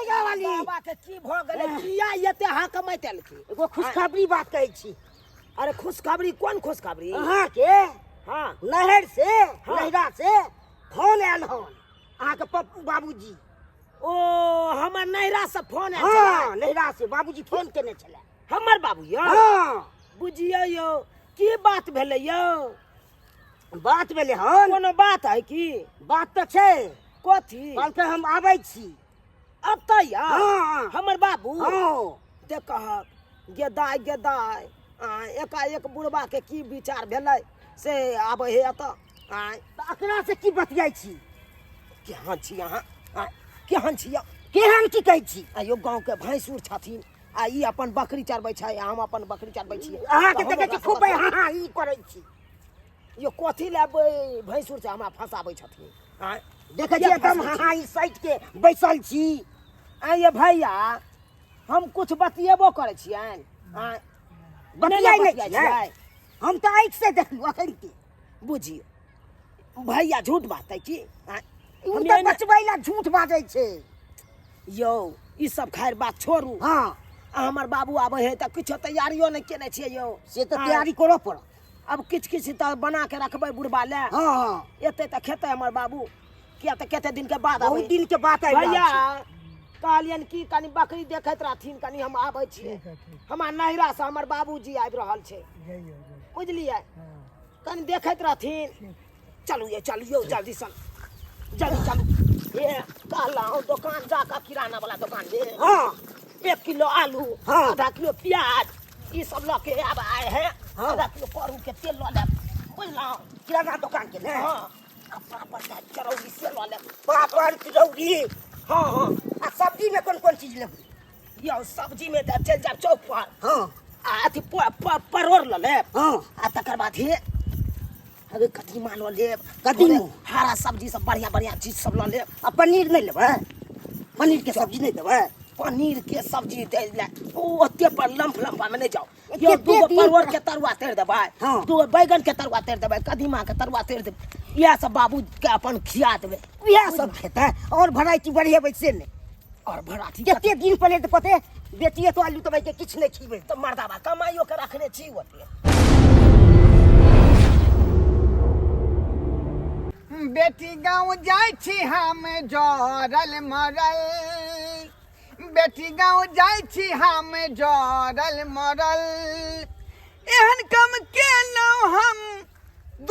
भैया वाली बाबा के की भ गेलै किया एते हां कमाइते लखी एगो खुशखबरी बात कहै छी अरे खुशखबरी कोन खुशखबरी अहाँ के हां नहर से नहरा से फोन आयल हन अहाँ के पप्पू बाबूजी ओ हमर नैरा से फोन आयल हाँ नहरा से बाबूजी फोन केने छले हमर बाबू यौ हाँ बुझियो यौ की बात भेलै यौ बात भेले हन कोनो बात है की बात तो छै कथी कहलकै हम आबै छी अतै या हाँ हमर बाबू हाँ देखहक गेदाय गेदाय एकाएक बुढ़बा के की विचार भेलै से आबै हे एतऽ एकरा से की बतियाइ छी केहन छी अहाँ केहन छी केहन की कहै छी आइयो गाँव के भैंसुर छथिन आ ई अपन बकरी चरबै छै हम अपन बकरी चरबै छियै अहाँ के देखै छी खूब हाँ ई करै छी यो कथी लेबै भैंसुर से हमरा फंसाबै छथिन देखै छी एकदम हाँ ई साइड के बैसल छी ये भैया हम कुछ बतिएबो करै छियनि बतियाइ नहि छियै हम तऽ आँखि से देखलू अखन के बुझियो भैया झूठ बाजतै की उ तऽ बचबै ला झूठ बाजै छै यौ ई सब खैर बात छोड़ू हाँ हमर बाबू आबै है तऽ किछो तैयारियो नहि केने छियै यौ से तऽ तैयारी करऽ पड़त अब किछ किछ तऽ बना के रखबै बुढ़बा ले हाँ एते तऽ खेतै हमर बाबू किया तऽ कते दिन के बाद आबै बहुत दिन के बात आबि भैया कहलियन की कनी बकरी देखैत रहथिन कनी हम आबै छियै हमर नैहरा से हमर बाबूजी आबि रहल छै बुझलियै कनी देखैत रहथिन चलू ये चलियो जल्दी सन जल्दी चलू ये कहलहुँ दुकान जाकर किराना वाला दुकान ये हाँ 1 किलो आलू हाँ। आधा किलो प्याज ये सब लऽ के अब आए हैं हाँ। आधा किलो करू के तेल लऽ लेब बुझलहुँ किराना दुकान के ने हाँ आ पापड़ का चरौरी से लऽ लेब पापड़ तिलौरी हाँ हाँ आ सब्जी में कौन चीज लेबै यौ सब्जी में तऽ चलि जायब चौक पर हाँ आ अथी परोड़ लऽ लेब हाँ आ तकर बाद हे अरे कदीमा लऽ लेब कदीमा? हरा सब्जी सब बढ़िया बढ़िया चीज सब लऽ लेब आ पनीर नहीं लेबै पनीर के सब्जी नहीं देबै पनीर के सब्जी दे ले ओ ओते पर लम्फ लम्फा में नहीं जाओ एते यो दूगो तीन परोड़ पर- के तरुआ तैर देबै हाँ। दूगो बैगन के तरुआ तैर देबै कदीमा के तरुआ तैर देबै इएह सब बाबू के अपन खिया देबै इएह सब खेतै और वैरायटी बढ़ेबै से नहीं और भराठी कते दिन पहले तो पते बेटिए तो आलू तबै के किछ नहीं खीबै तो मर्दाबा कमाइयो के रखने छी ओते बेटी गाँव जाय छी हम जरल मरल बेटी गाँव जाय छी हम जरल मरल एहन कम केलहुँ हम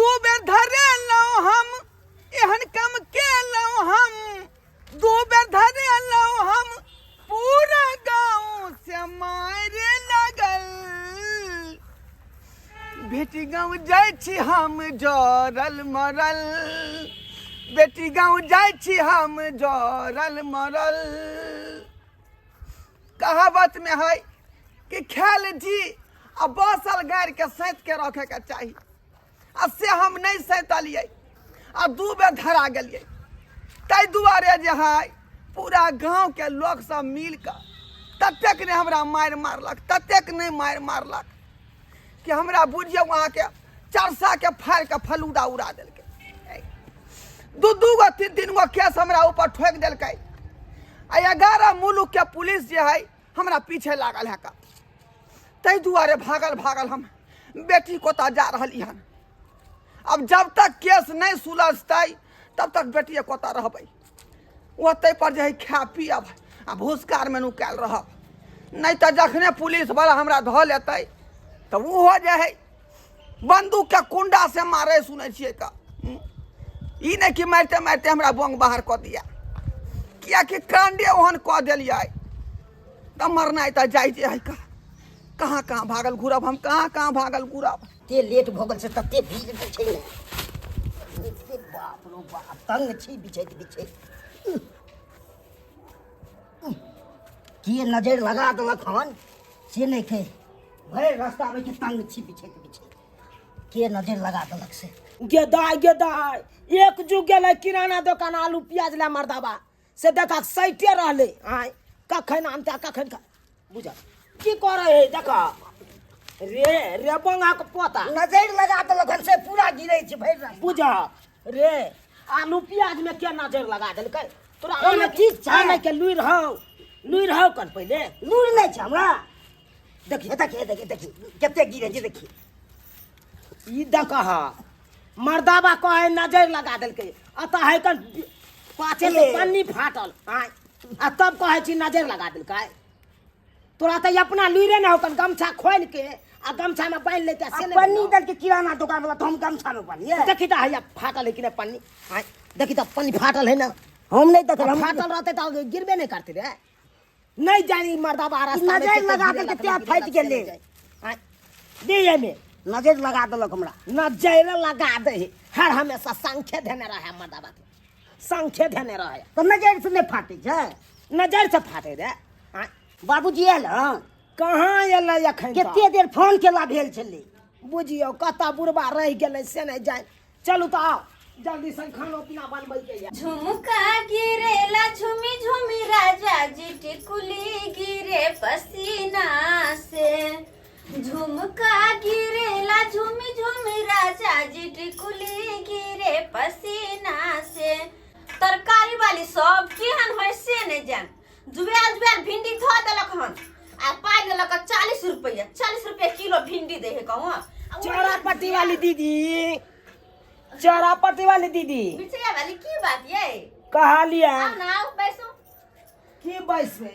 2 बेर धरेलहुँ हम एहन कम केलहुँ हम 2 बेर धरेलहुँ हम पूरा गाँव से मारे लगल बेटी गाँव जाय छी हम जरल मरल बेटी गाँव जाय छी हम जरल मरल कहावत में है कि खेल जी आ बसल गाड़ के सैत के रखे के चाही आ से हम नहीं सैतलियै आ 2 बेर धरा गेलियै ताहि दुआरे जे है पूरा गाँव के लोग सब मिल कर ततेक ने हमरा मारि मारलक ततेक नहीं मारि मारलक कि हमरा बुझियो वहाँ के चरसा के फाड़ के फलूदा उड़ा देलकै 2 गो 3 गो केस हमरा ऊपर ठोक देलकै आ 11 मुल्क के पुलिस जे है हमरा पीछे लागल है का ताहि दुआरे भागल भागल हम बेटी कोता जा रहली हन अब जब तक केस नहीं सुलझतै तब तक बेटी कोता रहबै ओतै पर जे है खा पियब आ भूसकार में नुकायल रहब नहीं तो जखने पुलिस वाला हमरा धऽ लेतै तो वो जे है बंदूक के कुंडा से मारे सुने छियै का ई नहीं कि मारते मारते हमरा बोंग बाहर कऽ दिया किया कि कांडे ओहन कऽ देलियै तब मरनाइ तऽ जाइ जे है का कहाँ कहाँ भागल घूरब हम कहाँ कहाँ भागल घूरब ते लेट भगल से तते भीड़ में छै ने एते बाप रो बाप तंग छी बिछैत बिछैत के नजर लगा देलक हन से नहीं कहे भरे रास्ता में के तंग छी बिछैत बिछैत के नजर लगा देलक से गेदाय गेदाय एक जुग गेलै किराना दुकान आलू प्याज ला मर्दाबा से देखा सैटे रहले आय कखन आनता कखन का बुझा की करे है देखा रे बंगा के पोता नजर लगा देलक हन से पूरा गिरै छै भरि रास्ता बुझा रे आलू प्याज में क्या नजर लगा देलकै तोरा ओहिमे आने चीज छै। आने के लुइर हौ लुई रहो कर पहले लूर नहीं छै हमरा देखिए देखिए देखिए देखिए कते गिरे छै देखिए ई देखह मर्दाबा कहे नजर लगा देलकै अतः है कन पाछे से पन्नी फाटल आय आ तब कहे छी नजर लगा देलकै तोरा तो अपना लुइरे न होकन गमछा खोल के आ गमछा में बांध लेते से नहीं पन्नी दल के किराना दुकान वाला तो हम गमछा में पालिए देखी तो है फाटल है कि नहीं पन्नी आय देखी तो पन्नी फाटल है ना हम नहीं देखल अब हम फाटल रहते तो गिरबे नहीं करते रे नहीं जानी मर्दाबा रास्ता नजर लगा देलकै त्या फाटि गेलै आय दे में नजर लगा देलक हमरा नजर लगा दे हर हमेशा संख्या देने रहे मर्दाबा के संख्या देने रहे तो नजर से नहीं फाटे छै नजर से फाटे रे आय बाबूजी आयल हँ कहाँ एलै अखन तक? कते देर फोन केला भेल छलै बुझियो कता बुढ़बा रह गेलै से नहीं जाए चलू तो आओ जल्दी से खाना पीना बनबै के या झुमका गिरेला झुमी झुमी राजा जी टिकुली गिरे पसीना से झुमका गिरेला झुमी झुमी राजा जी टिकुली गिरे पसीना से तरकारी वाली सब केहन होय से नहीं जान जुबेल जुबेल भिंडी धो देलक हन आ पाई देलक 40 रुपया किलो भिंडी दे है कहूँ चौरापट्टी वाली दीदी चौरापट्टी वाली दीदी मिर्चिया वाली की बात ये कहा लिया आओ ना आओ बैसो की बैसे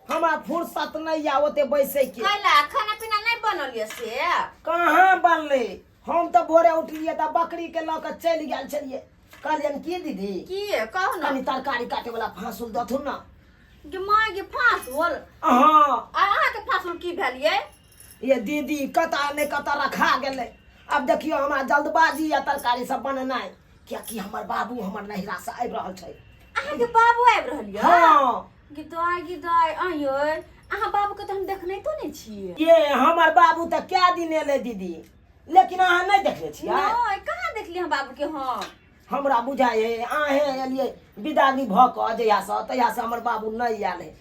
हमरा फुर्सत नहीं आवते बैसे के कैला खाना पीना नहीं बनल ये से कहाँ बनले हम तो भोरे उठलिए तो बकरी के लऽ के चलि गेल छलिए कहलियन की दीदी की कहो ना कनी तरकारी काटे वाला फांसुल दथु ना गे माँ गे फांसुल हाँ अहाँ के फांसुल की भेल ये दीदी कता ने कता रखा गेले अब देखियो हमरा जल्दबाजी या तरकारी सब बनेनाइ कियाकि हमर बाबू हमर नहिरा से आबि रहल छै अहाँ के बाबू आबि रहल ये हाँ गिदाय आयो अहाँ बाबू के तो हम देखने तो नहीं छिए ये हमर बाबू तो क्या दिन एले दीदी लेकिन अहाँ नहीं देखले छियै नहीं कहाँ देखली हम बाबू के हम हमरा बुझाए आहे एलिए विदागरी भ क जहिया से हमर बाबू नहीं आयल है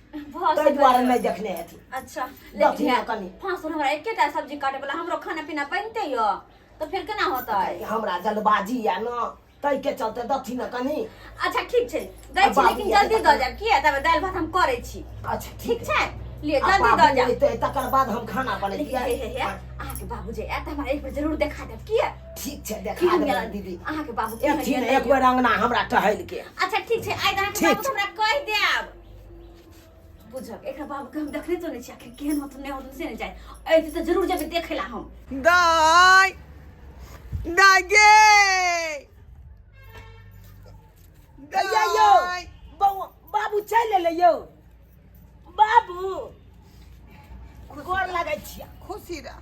ताहि दुआरे नहीं देखने हेथिन अच्छा दथि ना लेकिन कनी फांसुल हमरा एकेटा सब्जी काटे वाला हमरो खाना पीना बनते यो तो फिर केना होता है हमरा जल्दबाजी या न तै के चलते दथि न कनी अच्छा ठीक छै दै छी लेकिन जल्दी द जाब किया तबे दाल भात हम करै छी अच्छा ठीक छै लिए अब जल्दी द बाबू जाब अयतै, तकर बाद हम खाना बनेतियै अहाँ के बाबू जे एत हमरा एक बेर जरूर देखा देब किया ठीक छै देखा देबै दीदी अहाँ के बाबू एथिन एक बेर अंगना हमरा टहल के अच्छा ठीक छै आइ अहाँ के ठीक बाबू हमरा कहि देब बुझक एकरा बाबू के हम देखने तो नहीं छी आखिर केहन होत नहीं होत से नहीं जाय ऐ तो जरूर जेबे देखेला हम दाई दागे कहिया यौ बाबू चल एलै यौ बाबू गोर लागै छियै खुशी रह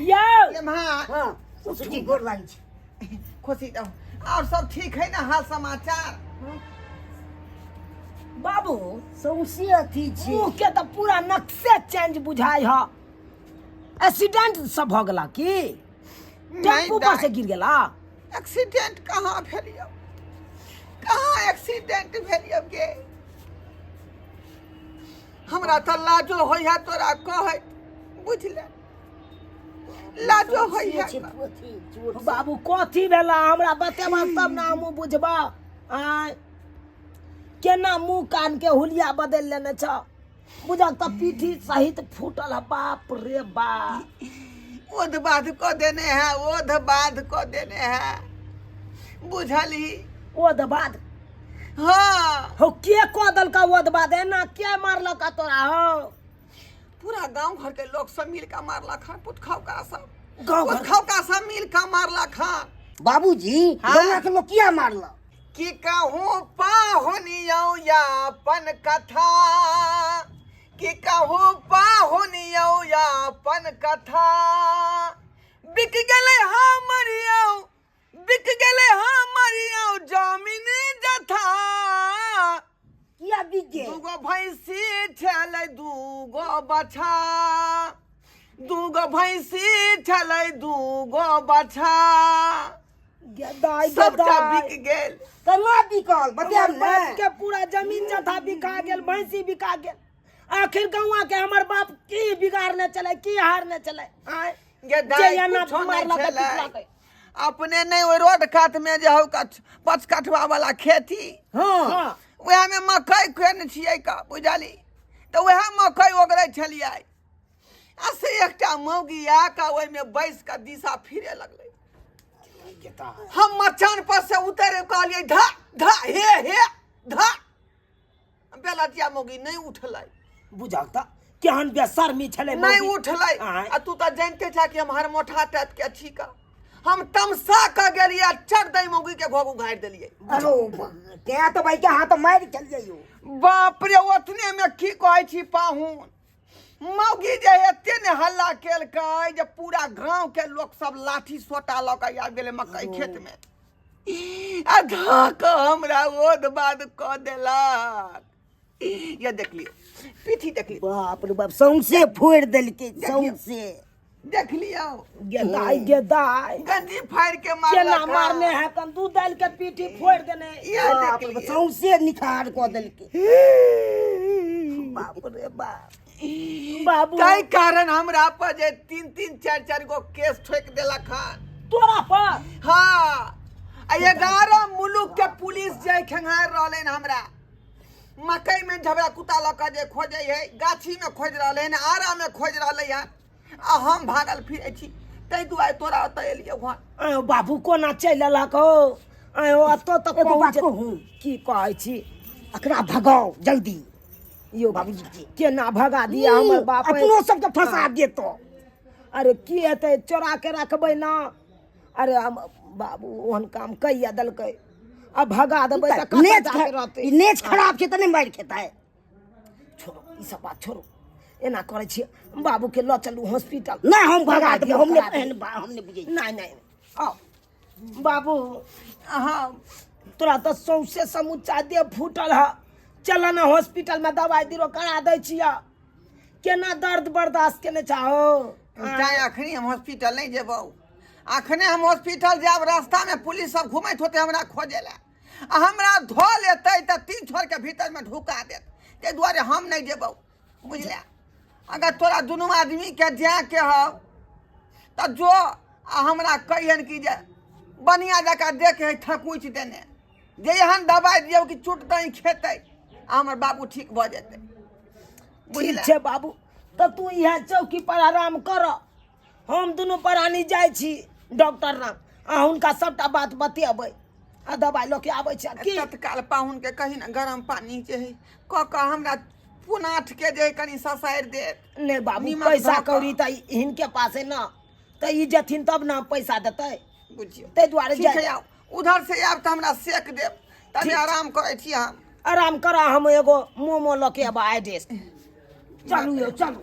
यौ ये माँ हाँ ससुरजी गोर लागै छै खुशी रहो और सब ठीक है ना हाल समाचार बाबू सौंसे अथी छै मुँह के तो पूरा नक्शे चेंज बुझाई ह एक्सीडेंट सब भ गेला की टेम्पू पर से गिर गेला एक्सीडेंट कहाँ भेलियो कहाँ एक्सीडेंट भेलियो गे हमरा तो लाजो होय है तोरा कहे बुझले लाजो होय है बाबू कथी भेला हमरा बतेबा तब ना हमहूँ बुझबा आय केना मुंह कान के हुलिया बदल लेने छ बुझल त पीठी सहित फूटल है बाप रे बाप ओध बाध को देने हैं बुझली ओद बाद हाँ हो के कदल का ओद बाद एना के मारलक तोरा हो पूरा गांव घर के लोग सब मिल का मारला खा पुतखाव का सब गाँव घर पुतखाव का सब मिल का मारला खा बाबूजी हाँ? गंगा के लोग किया मारला कि कहूँ पाहुनियो यापन कथा कि कहूँ पाहुनियो यापन कथा बिक गले हमरियो जमीन जथा किया बिके दूगो भैंसी ठेले दूगो बछा दूगो भैंसी ठेले दूगो बछा गदाई सबटा गदाई बिक गेल कना बिकल बताब हमर बाप ने के पूरा जमीन जथा बिका गेल भैंसी बिका गेल आखिर गौवा के हमर बाप की बिगाड़ने चले की हारने चले आय ये दाई कुछो नहीं छलै अपने नहीं ओइ रोड कात में जे हौ 5 कठवा वाला खेती हाँ हाँ वह में मकई खुएने छियै का बुझली तो वह मकई ओगरे छलियै आ से एकटा मौगी आके ओहि में बैस के दिशा फिरे लगलै हम मचान पर से उतरे कहलियै धा धा हे धा बेलतिया मौगी नहीं उठलै बुझल त केहन बेशर्मी छले नहीं उठलै आ तू तो जानते छ कि हम हर मोटा टाइप के छी का हम तमसा के गेलियै चक दई मौगी के घोग उघाड़ देलियै अरे क्या तो भाई के हाथ मार चल जाइयो बाप रे ओतने में की कहै छी पाहुन मौगी जे एते ने हल्ला केलकै जे पूरा गांव के लोग सब लाठी सोटा ल के आ गेलै मकई खेत में आ धक हमरा ओद बाद क देलक ये देख लियो पीठी देख लियो बाप रे बाप सौंसे फोड़ देलकै सौंसे देख लियो गेदाई गंजी फाड़ के केना मारलक मारने है कंदू दाल के पीठी फोड़ देने ये बाप देख रे लियो सौंसे निखार कऽ देलकै बाप रे बाप बाबू ताहि कारण हमरा पर जे 3-3 4-4 गो केस ठोक देलक हन तोरा पर हाँ 11 मुल्क के पुलिस जे खेंगार रहले हमरा मकई में झबरा कुत्ता लऽ जे खोजे है गाछी में खोज रहले हैं आरा में खोज रहले हैं आ हम भागल फिरे छी तै दुआरे तोरा ओतऽ एलियै घर आयो बाबू कोना चलि अयलक हो आयो अतो तक एगो बात पहुँच कहूँ की कहै छी एकरा भगाओ जल्दी यो बाबूजी जी केना भगा दिया हमर बाप अपनो सबके फंसा देतो अरे की हेतै चोरा के रखबै ना अरे हम बाबू ओहन काम कहिया देलकै अब भगा देबै तऽ कतऽ नेच जाके रहतै नेच खराब छै तऽ नहीं मार खेता है छोड़ो ई सब बात छोड़ो एना करै छियै बाबू के लऽ चलू हॉस्पिटल नहीं हम भगा देबै हमने भगा देबै। हमने बुझे नहीं नहीं आओ बाबू हाँ तोरा तऽ सौंसे समूचा देह फूटल है चल ना हॉस्पिटल में दवाई दिरो करा दै छिया केना दर्द बर्दाश्त केने चाहो चाहे अखनी हम हॉस्पिटल नहीं जेबौ अखने हम हॉस्पिटल जाब रास्ता में पुलिस सब घुमैत होते हमरा खोजे ला आ हमरा धो लेतै तऽ 3 छोर के भीतर में ढुका देत ते दुआरे हम नहीं जेबौ बुझले अगर तोरा दुनू आदमी के जाए के हो तऽ जो आ हमरा कहियन कि जे बढ़िया जका देखे ठकुच देने जे एहन दवाई दियौ कि चुट दही खेतै आ हमर बाबू ठीक भऽ जेतै ठीक बुझले छै बाबू तऽ तू इएह चौकी पर आराम कर हम दुनू प्राणी जाइ छी डॉक्टर नाम आ हुनका सबटा बात बतेबै आ दवाई लऽ के आबै छै की तत्काल पाहुन के कही ना गरम पानी जे है क हमरा पुनाठ के जे है कनी ससारि देत नहीं बाबू नीमक पैसा धऽ कऽ। कौड़ी तऽ हिनके पास है ना तऽ ई जेथिन तब ना पैसा देतै बुझियो ताहि दुआरे ठीक है जाय आउ उधर से आब तऽ हमरा सेक देब तनी आराम करै छी हम आराम कर हम एगो मोमो लऽ के आबा एड्रेस चलू यौ चलू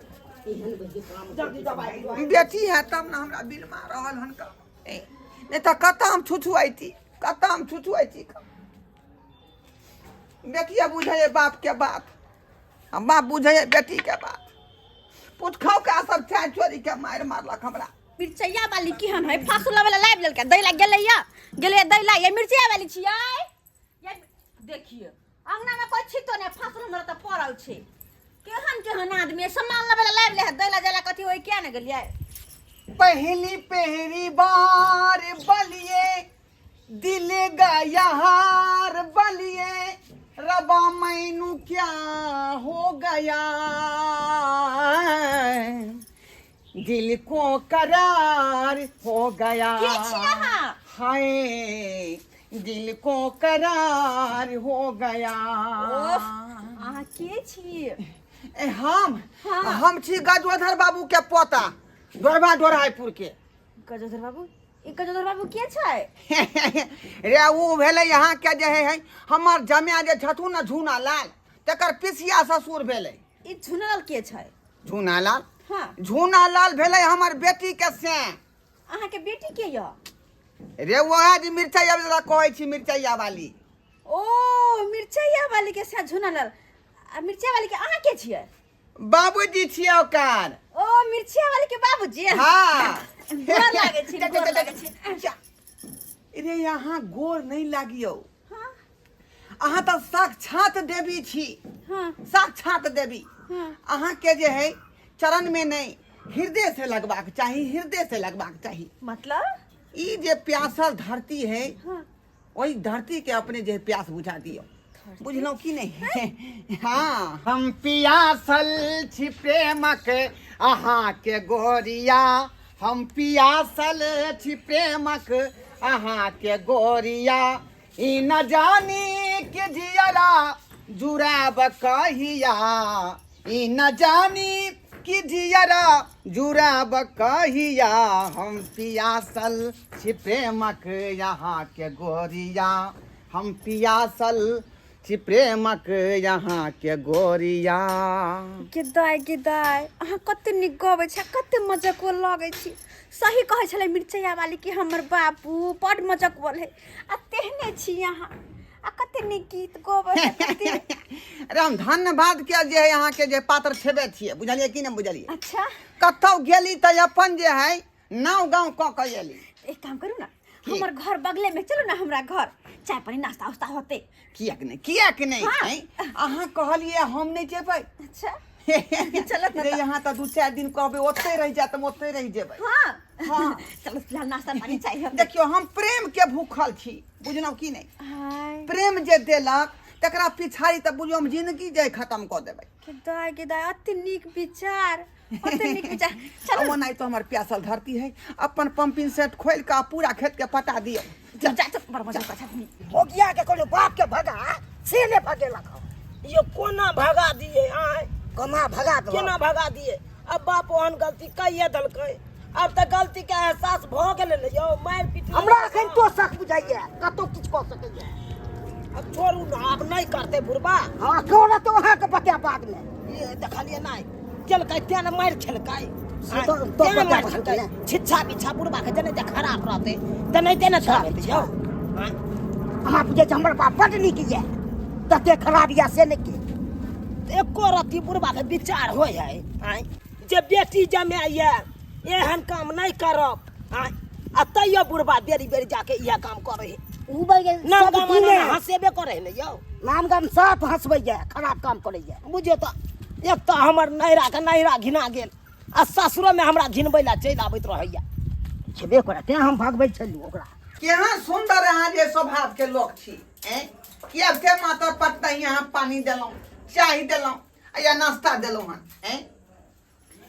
जल्दी दवाई दियौ। बेटी है तब ना हमरा बिल मार रहल हन का नहीं तो कतऽ हम छुछुआती कतऽ हम छुछुआती बेटिया बुझे है बाप के बात हम बाप बुझे है बेटी के बात पुछ खाओ का सब चाय चोरी के मार मारलक हमरा मिर्चैया वाली की हम है फासुला वाला लाइव लेलके दैला गेले दैला ये मिर्चैया वाली छियै ये देखिए अंगना में कोई छितो ने फासुल हमरा त पड़ल छै केहन आदमी सामान लेवे लाइव ले दैला जला कथी होय किया ने गेलियै पहली बार बलिए दिल गया हार बलिए रबा मैनू क्या हो गया दिल को करार हो गया के छियै अहाँ हाय दिल को करार हो गया अहाँ के छी हम छी गजोधर बाबू के पोता डोरबा डोराइपुर के गजोधर बाबू ई गजोधर बाबू के छै रे ऊ भेलै यहाँ के जे है हमर जमाय जे छथुन ना झूना लाल तकर पिसिया ससुर भेलै ई झुनल के छै झूना लाल हां झूना लाल भेलै हमर बेटी के से अहाँ के बेटी के य रे वहाँ जे मिर्चाइया वाला कहै छी मिर्चाइया वाली ओ मिर्चैया वाली के से झुनल आ मिर्चैया वाली के अहाँ के छियै बाबूजी छियै ओकर ओ मिर्चैया वाली के बाबूजी हाँ गोर लागै छी गोर लागै छी रे यहाँ गोर नहीं लागियो हां अहाँ तो साक्षात देवी छी हां साक्षात देवी हां अहाँ के जे है चरण में नहीं हृदय से लगवाक चाहिए हृदय से लगवाक चाहिए मतलब ई जे प्यासल धरती है हां वही धरती के अपने जे प्यास बुझा दियो बुझलहुँ कि नहीं? हाँ, हम पियासल छी प्रेमक अहाँ के गोरिया, हम पियासल छी प्रेमक अहाँ के गोरिया, ई न जानी कि जियरा जुड़ाब कहिया, ई न जानी कि जियरा जुड़ाब कहिया, हम पियासल छी प्रेमक यहाँ के गोरिया, हम पियासल छी प्रेमक यहाँ के गोरिया। गिदाय अहाँ कते नीक गबै छी, कते मजाक लगै छी। सही कहै छलै मिर्चैया वाली कि हमर बाबू बड मजाक बोले आ तेहने छी अहाँ आ कते नीक गीत गबै छी। अरे हम धन्यवाद के जे है यहाँ के जे पात्र छेबे छियै, बुझलिए कि नहीं बुझलिए? अच्छा कतौ गेली त अपन जे है नाव गाँव क के एली। एक काम करू ना, हमर घर बगले में चलू ना, हमरा घर चाय पानी नाश्ता उस्ता होते। किया कि नहीं हाँ। हैं? अहाँ कहलिए हम नहीं जेबै। अच्छा चलत रे यहाँ त 2-4 दिन कहबे ओते रह जात, हम ओते रह जेबै। हाँ हाँ। चलो फिलहाल नाश्ता पानी चाहिए। देखियो हम प्रेम के भूखल छी, बुझलहुँ कि नहीं? हाय प्रेम जे देलक तकरा पिछाड़ी त बुझियो हम जिंदगी जे खत्म क देबै। गिदाय अति नीक विचार, अति नीक विचार। चलो अब नहीं तो हमार प्यासल धरती है, अपन पंपिंग सेट खोल का पूरा खेत के पटा दियो। जा बड़ मजाक कर छथि। हो गया के कोनो बाप के भगा से ने भगे लखो। ये कोना भगा दिए आए, कमा भगा दो केना भगा दिए? अब बाप ओहन गलती कहिए दलकै, अब त गलती के एहसास भ गेलै ने यौ। मार पीट हमरा अखन तो शक बुझाइए कतो किछ क सकैए। अब छोड़ू ना, अब नहीं करते बुढ़बा। हाँ कोना तो अहाँ के बता बाद में ये देखलिए नहीं चलकै तेन मार खेलकै, तो तेन मार बता खेलकै। सकैए। छिच्छा बिच्छा बुढ़बा के जने ते खराब रहते त नहीं तेने छोड़ दे यौ। अहाँ बुझे छ हमर बाप बड नीक ये, तते खराब या से नहीं के। एको रत्ती बुढ़बा के विचार होय है आय जे बेटी जमे ये एहन काम नहीं करब आय आ तैयो बुढ़बा बेरी बेरी जाके इहे काम करे है। उ बगे नाम सब गाम दिने हंसेबे करे है ने यौ। नाम गाम साफ हंसबैए, खराब काम करैए। बुझियो त एक त हमर नैरा के नैरा घिना गेल आ ससुरो में हमरा घिनबै ला चलि आबैत रहैया। छेबे करे ते हम भगबै छलु ओकरा। केहन सुंदर अहाँ जे स्वभाव के लोग छी, हैं? किया के माता पटना यहाँ पानी देलौं, चाय देलौं या नाश्ता देलौं हन, हैं?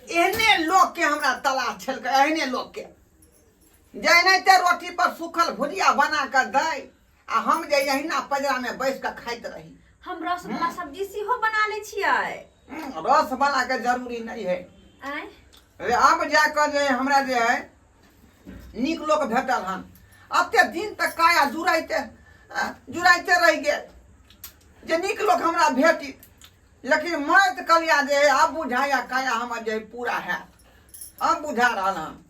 एहने लोग के हमरा तलाश छलकै, एहने लोग के जैनते रोटी पर सूखल भुजिया बना कर दे आ हम जे यहिना पजरा में बैस के खाइत रही। हम रसगुल्ला सब्जी सेहो बना ले छियै। रस वाला के जरूरी नहीं है। आय अरे अब जाकर जे हमरा जे है नीक लोग भेटल हन, अते दिन तक काया जुड़ाइते रह गेल जे नीक लोग हमरा भेटी, लेकिन मरत कलिया जे है अब बुझाया काया हमर जे पूरा है। अब बुझा रहल हन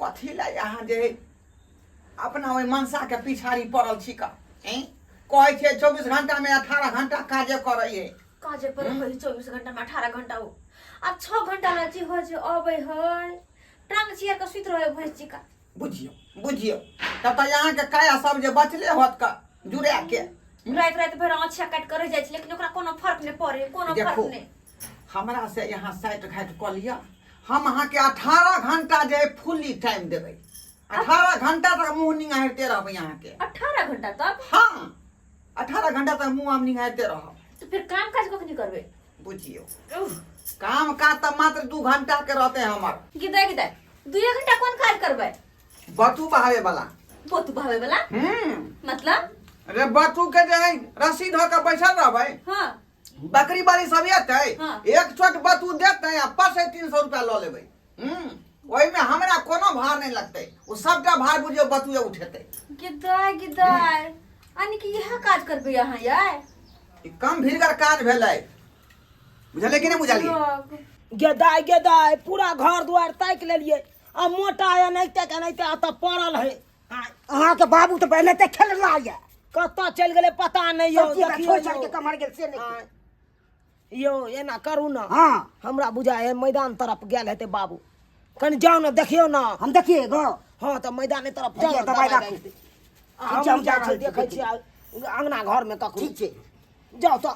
कथी ला यहाँ जे है अपना ओहि मनसा के पिछाड़ी पड़ल छी का, कहै छै 24 घंटा में 18 घंटा काजे करे है। काजे पर होई 24 घंटा में 18 घंटा हो आ 6 घंटा रची हो जे अबै है टांग चियर के सुत रहे भैंस चिका। बुझियो तब तो यहाँ के काया सब जे बचले होत का जुड़ा के रात रात भर आँछिया काट कर रह जाइ छै, लेकिन ओकरा कोनो फर्क नहीं पड़े, कोनो फर्क देखो नहीं। हमरा से यहाँ साइट घाट क लिया, हम अहाँ के 18 घंटा जे फुल्ली टाइम देबै। 18 घंटा तक मुंह निंगारते रहबै यहाँ के। 18 घंटा तक? हाँ 18 घंटा तक मुंह हम निंगारते रहब। तो फिर काम काज कखनी करबे? बुझियो काम का तो मात्र 2 घंटा के रहते हमर। गिदाय 2 घंटा कोन काज करबे? बतू बहावे वाला। पोतू बहावे वाला? मतलब? अरे बतू के जे है रस्सी धो के बैठल रहबै। हाँ बकरी बाली सब एतै, हाँ। एक छोट बतू देतै आ 500-300 रुपया ल लेबै। ओहि में हमरा कोनो भार नहीं लगतै, वो सबटा भार बुझियो बतुए उठेतै। गिदाय यानी कि यह काज करबे यहाँ यार? ई कम भीड़गर काज भेलै, बुझलिए कि नहीं बुझलिए? गेदाय पूरा घर दुआर ताकि लेलिए आ मोटा एनाहिते अत पड़ल है। अहाँ के बाबू तो पहले ते खेलला ये, कतऽ चलि गेलै पता नहीं यौ। देखियो छोड़ के कमर गेल से नहीं। यौ एना करू ना, हाँ हमरा बुझाय है मैदान तरफ गेल हेतै बाबू। कनि जाओ ना देखियो ना। हम देखिए गो। हाँ तो मैदान तरफ जाओ, जाओ, दवाई दवाई राखू। राखि दे। हम हम जा जा रहल छी, देखै छी अंगना घर में ककरो। ठीक छै जाओ तो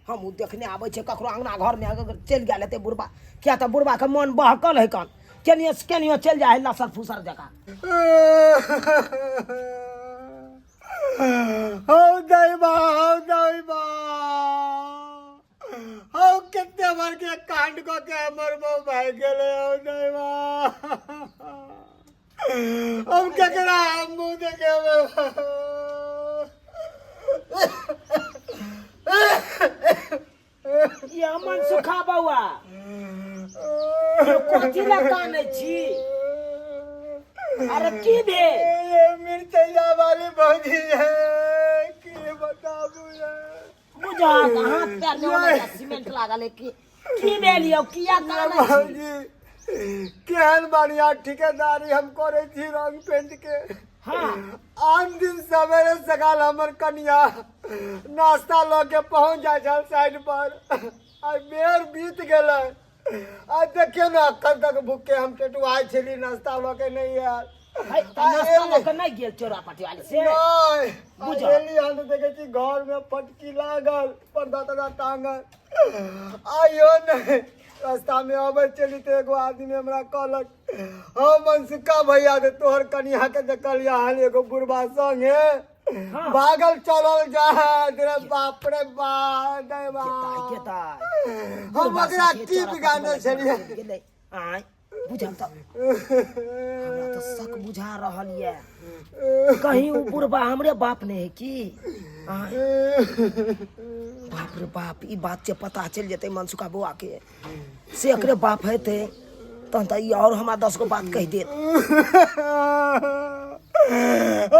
हम देखने आबै छै ककरो अंगना घर में अगर चलि गेल हेतै बुढ़बा, किया तो बुढ़बा के मन बहकल है कन केनियो चलि जाइ है लसर फुसर जका। हौ दैवा हौ कितने बार के कांड को के हमर बो भाई गेले हौ दैवा हम केकरा हम मुंह देखे ये मन सुखा बउआ कोथी ला काने छी अरे की भे ये मिर्चैया वाली भौजी है की बताबू बुझा हाथ पैर में ओने सीमेंट लागल है की भेलियो किया काने छी भौजी केहन बढ़िया ठेकेदारी हम करे छी रंग पेंट के हां आन दिन सवेरे सकाल हमर कन्या नाश्ता ल के पहुंच जाय छल साइड पर आ बेर बीत गेलै आ देखियो ना अखन तक भूखे हम टेटुआई छली नाश्ता ल के नहीं आयल हाय नाश्ता लेके नहीं गेल चोरापटी वाली से नहीं बुझा। बुझली हम देखे छी घर में पटकी लागल पर्दा तदा टांगल आयो नहीं रास्ता में आवे चली तो एगो आदमी हमरा कहलक हाँ मनसुका भैया दे तोहर कनिया के देखलिया हन एगो बुढ़बा संगे भागल चलल जा रे बाप रे बाप देवा केता हम ओकरा की बिगाड़ने छलिए गेलै आय बुझम त हमरा तो शक बुझा रहल ये कहीं उ बुढ़बा हमरे बाप ने है की आय बाप रे बाप ई बात से पता चल जेते मनसुका बुआ के से एकरे बाप हेते तहन त ई और हमरा 10 गो बात कह देत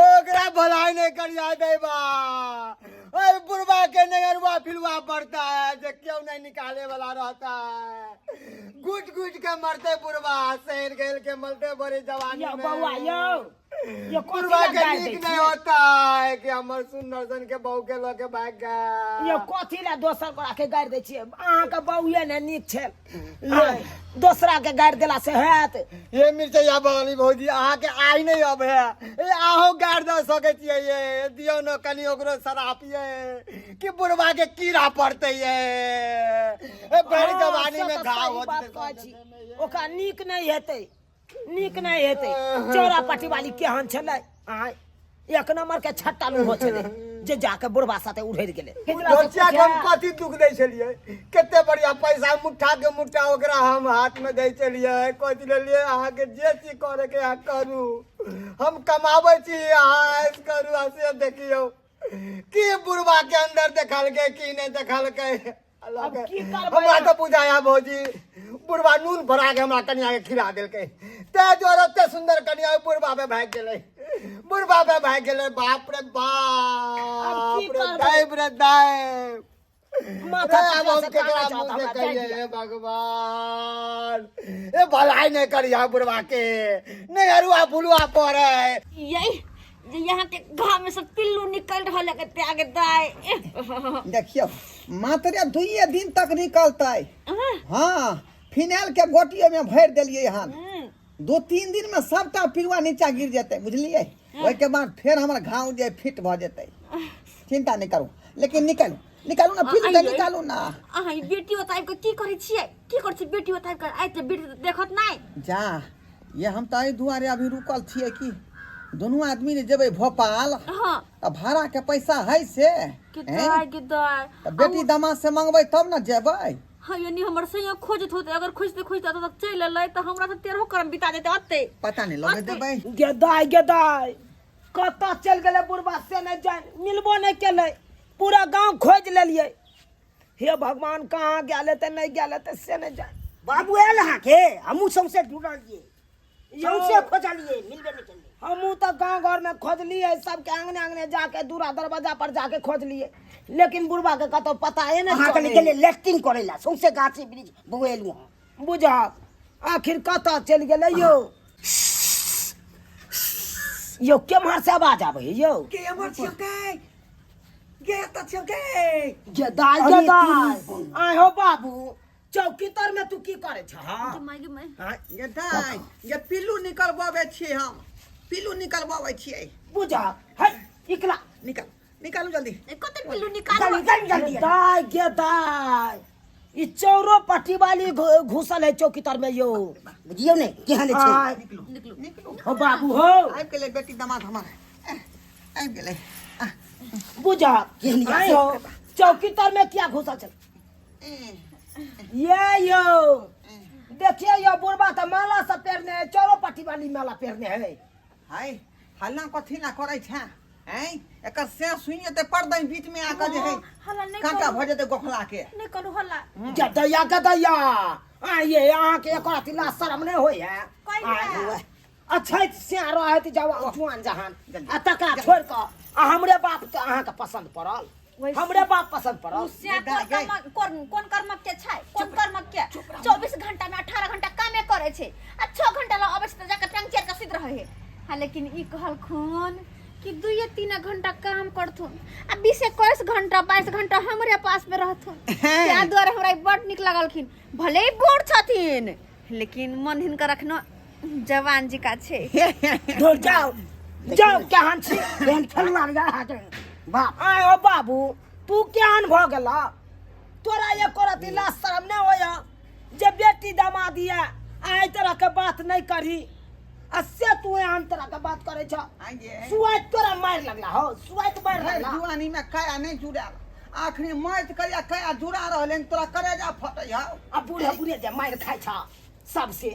ओकरा भलाई नहीं करिया देवा ओए बुढ़वा के नगरवा फिलवा पड़ता है जो क्यों नहीं निकाले वाला रहता है गुट के मरते बुढ़वा शहर गेल के मरते बड़ी जवानी यो में बउआ ये बुढ़वा कोथी के ला ठीक नहीं होता है कि हमर सुंदर सन के बहू के लोग के भाग गया ये कोथी ला दोसर को आके गाड़ दे छिए अहाँ के बउए ने नीक छल दोसरा के गाड़ देला से हैत ये मिर्चैया वाली भौजी अहाँ के आई नहीं अब है ए आहो गाड़ दे सके छिए ये दियो न कनी ओकरो शराब ये कि बुढ़वा के कीड़ा पड़ते ये ए बड़ी जवानी में घाव होते ओका नीक नहीं हेतै चोरापटी वाली केहन छलै आय एक नंबर के छट्टा हो छलै जे जाके बुढ़वा साथे उड़ैर गेलै बच्चा के हम कथी दुख दै छलिए कते बढ़िया पैसा मुट्ठा के मुट्ठा ओकरा हम हाथ में दै छलिए कथी लेलिए अहाँ के जे चीज करे के अहाँ करू हम कमाबै छी अहाँ ऐस करू ऐसे देखियो की बुढ़वा के अंदर देखल के की नहीं देखल के अब की करबै हमरा तो बुझाया भौजी बुढ़वा नून भरा के हमरा कन्या के खिला देलकै ते जोर ओते सुंदर कन्या बुढ़वा पे भाग गेलै बाप रे बाप रे दाइब रे दाइब माथा अब हम केकरा मुंह से कहिए हे भगवान ए भलाई नहीं करिया बुढ़वा के नहीं अरुआ बुलवा पड़े यही जे यहाँ के घाव में सब पिल्लू निकल रहा है के आगे दाए देखियो मात्र 2 दिन तक निकलते हाँ फिनाइल के गोटियों में भर दिलिए हन 2-3 दिन में सबटा पिलुआ नीचा गिर जेते बुझलिए ओइ के बाद फिर हमर घाव जे फिट भ जेते चिंता नहीं करू लेकिन निकालू ना फिर निकालू ना अहाँ ई बेटी बताइ के की करे छियै की कर छी बेटी बताइ के आइ त बेटी देखत नै जा ये हम त दुआरे अभी रुकल छिए कि दोनों आदमी ने जेबे भोपाल हां अब भाड़ा के पैसा है से किदाय बेटी दामाद से मंगबै तब ना जेबै हाँ यानी हमर सैया खोजत होते अगर खोजते तो चल ले तो हमरा तो 13 करम बिता देते अत्ते पता नहीं लगे देबै गेदाय कतऽ चल गेलै बुढ़बा से नहीं जान मिलबो नहीं केलै पूरा गांव खोज लेलिए हे भगवान कहाँ गेले त नहीं गेले त से नहीं जान बाबू आयल अहाँ के हमहूँ सौंसे ढूंढलिए सौंसे खोजलिए मिलबे नहीं केलिए हमू तो गांव घर में खोजलिए सबके आंगने जाके दूरा दरवाजा पर जाके खोजलिए लेकिन बुढ़बा के कतो पता है ना अहाँ कनि गेले लेफ्टिंग करे ला सौंसे गाछी ब्रिज बउएलू बुझा आखिर कतऽ चल गेलै यो केम्हर से आवाज आबै है यो के हमर छिकै गे त छिकै गेदाय आय हो बाबू चौकीदार में तू की करे छ हां गे दाई गे पिल्लू निकलबावे छी हम पिल्लू निकलबावे छी बुझा है इकला निकालू जल्दी कते पिल्लू निकाल जल्दी गेदाय ई चौरो पट्टी वाली घुसल है चौकीदार में यो बुझियो ने केहन छै निकलू हो बाबू हो आबि गेलै बेटी दामाद हमर आबि गेलै बुझा ये नहीं आए हो चौकी तर में क्या घुसा चल ये यो देखिए यो बुढ़बा तो माला सब पेरने है चोरो पट्टी वाली माला पेरने है हाय हल्ला कथी ना करे छे हैं एकर से सुनिए ते पर्दा बीच में आके जे है हल्ला नहीं कांटा करू। भ जते गोखला के नहीं करू हल्ला गदया गदया आइए यहाँ के एक तिला शर्म नहीं होई है कोई आए, नहीं। अच्छा से रहे त जाओ जुआन जहान आ तका छोड़ के आ हमरे बाप के अहाँ के पसंद पड़ल वैसे- हमरे बाप पसंद पड़ल उससे कौन कर्म के छै कौन कर्म के 24 घंटा में 18 घंटा कामे करे छै आ 6 घंटा ला अबे से जाके टंग चेर के सुत रहे है हां लेकिन ई कहल खून कि 2-3 घंटा काम करथुन आ 20-21 घंटा 22 घंटा हमरे पास में रहथुन त्या द्वारा हमरा बड़ निक लागलखिन भले ही बूढ़ छथिन लेकिन मन हिनका रखना जवान जी का छै दूर जाओ जाओ केहन छी बेन फलना हाटे बाप आए ओ बाबू तू केहन भ गेला तोरा ये करती ला शर्म नहीं होया जे बेटी दामादी है आइ तरह के बात नहीं करी अससे तू एहन तरह के बात करे छ आइए सुआत तोरा मार लगला हो सुआत मार अरे लगला जुआनी में काया नहीं जुड़ाल आखिरी मौत करिया काया जुड़ा रहले तोरा करेजा फटै ह अब बूढ़े बूढ़े जे मार खाइ छ सबसे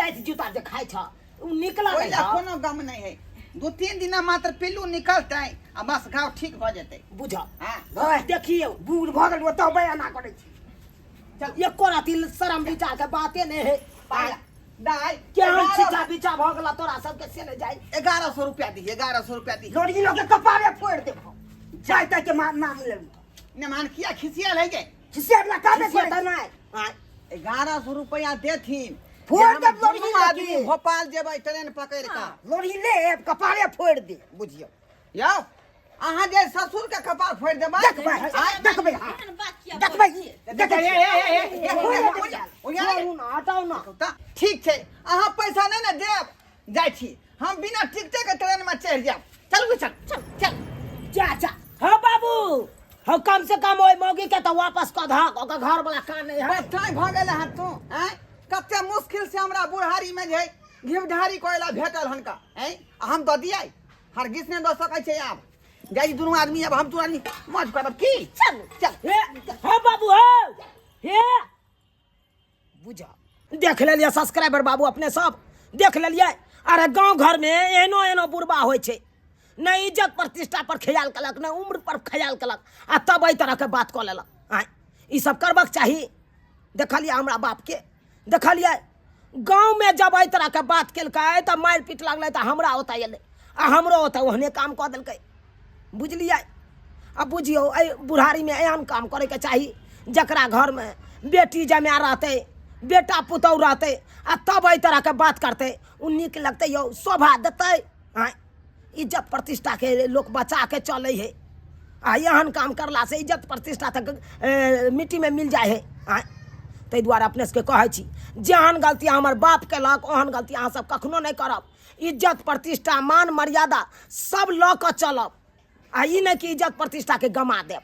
लाइट जूता जे खाइ छ उ निकला नहीं ओइला छ कोनो गम नहीं है 2-3 दिन मात्र पिल्लू निकलते आ बस घाव ठीक भ जेते बुझ हां देखिए बूढ़ भ गेल तो बयाना करे छी चल ये कोराती शर्म विचार के बाते नहीं है पाया दाई केहन छिचा बिचा भ गेला तोरा सबके से नहीं जाई 1100 रुपया दी 1100 रुपया दी लोड़ी लोग के कपारे फोड़ दे जाय तक के नाम ले ने मान किया खिसिया ले गे जिसे अपना कामे करता नहीं 1100 रुपया देथिन फोड़ दे लोड़ी दुनू आदमी भोपाल जेबै ट्रेन पकड़ के लोड़ी ले कपारे फोड़ दे बुझियो यौ अहाँ जे ससुर के कपार फोड़ देबै देखबै देखबै एहन बात किया देखबै ओया हटाओ ना त ठीक छै अहाँ पैसा नहीं ने देब जाइ छी हम बिना टिकटे के ट्रेन में चढ़ जाब चलू चल चल चल जा जा हो बाबू हो कम से कम ओइ मौगी के तो वापस क धा ओकर घर वाला कान नहीं है टाइम भ गेल है तू हैं कते मुश्किल से हमरा बुढ़ारी में जे घिवढारी कोयला भेटल हनका हैं हम द दियै हरगिज ने द सकै छै आब जाई दुनू आदमी अब हम तुरंत मौज करब की चल चल हो बाबू हो हे बुझा देख लेलिए सब्सक्राइबर बाबू अपने सब देख लेलिए अरे गांव घर में एनो एनो बुढ़बा होइ छै न इज्जत प्रतिष्ठा पर ख्याल कलक न उम्र पर ख्याल कलक आ तब एहि तरह के बात कऽ लेलक आय ई सब करबाक चाही देखलिए हमरा बाप के देखलिए गांव में जब एहि तरह के बात केलकै तऽ मारि पीट लगलै तऽ हमरा ओतऽ एलै आ हमरो ओतऽ ओहने काम कऽ देलकै बुझलिए अब बुझियो एहि बुढ़ारी में एहन काम करे के चाही जकरा घर में बेटी जमाय रहतै बेटा पुतौह रहतै आ तब एहि तरह के बात करतै उ नीक लगतै यौ शोभा देतै आय इज्जत प्रतिष्ठा के लोग बचा के चले है आ एहन काम करला से इज्जत प्रतिष्ठा तक मिट्टी में मिल जाए है आय ताहि दुआरे अपने सबके कहै छी जेहन गलती हमर बाप केलक ओहन गलती अहाँ सब कखनो नहीं करब इज्जत प्रतिष्ठा मान मर्यादा सब लऽ कऽ चलब आ ई नहीं कि इज्जत प्रतिष्ठा के गमा देब